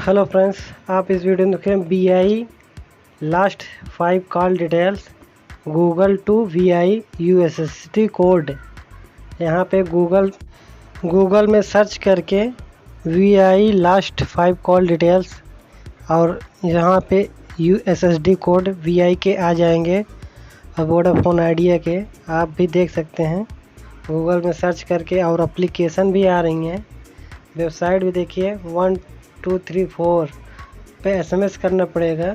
Hello friends, आप इस video में देखें BI last 5 call details Google to VI USSD code. यहाँ पे गूगल में सर्च करके VI लास्ट 5 कॉल डिटेल्स और यहाँ पे USSD कोड VI के आ जाएंगे और वोडाफोन आइडिया के आप भी देख सकते हैं गूगल में सर्च करके। और एप्लीकेशन भी आ रही हैं, वेबसाइट भी देखिए 1234 पे SMS करना पड़ेगा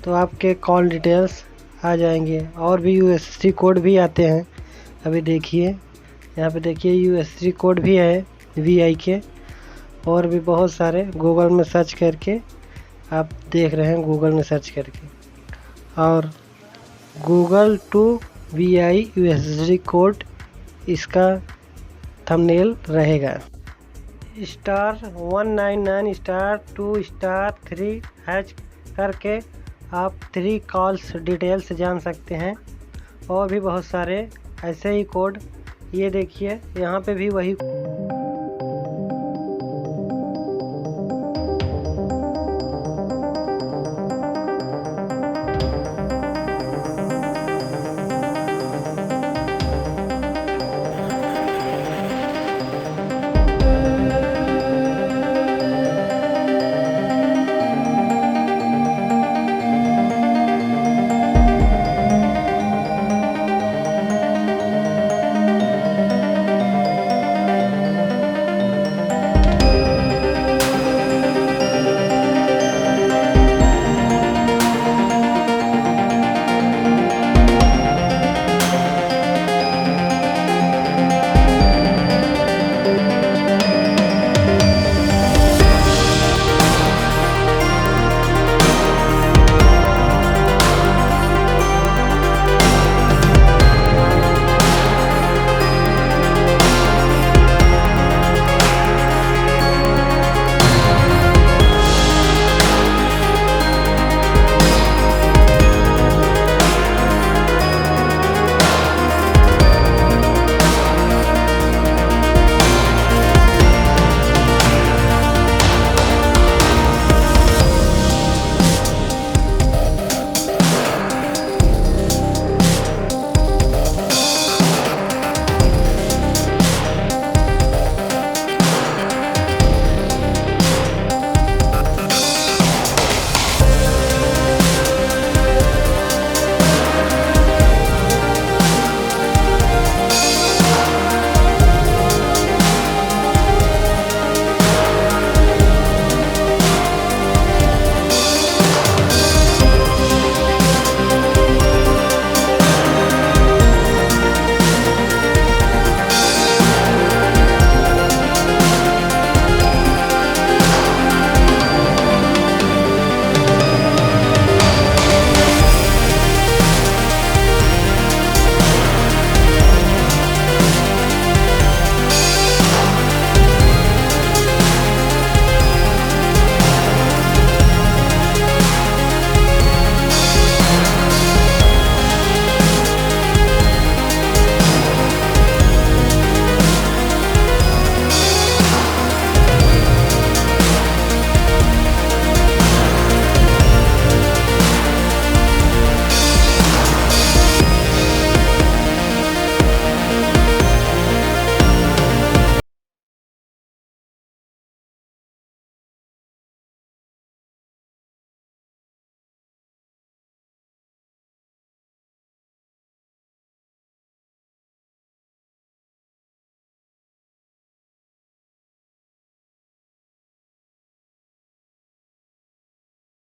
तो आपके कॉल डिटेल्स आ जाएंगे। और भी USSD कोड भी आते हैं, अभी देखिए यहाँ पे देखिए USSD कोड भी है VI के। और भी बहुत सारे गूगल में सर्च करके आप देख रहे हैं, गूगल में सर्च करके। और Google to VI USSD code इसका थंबनेल रहेगा। *199 *2 *3 करके आप 3 कॉल्स डिटेल्स जान सकते हैं। और भी बहुत सारे ऐसे ही कोड, ये देखिए यहाँ पे भी वही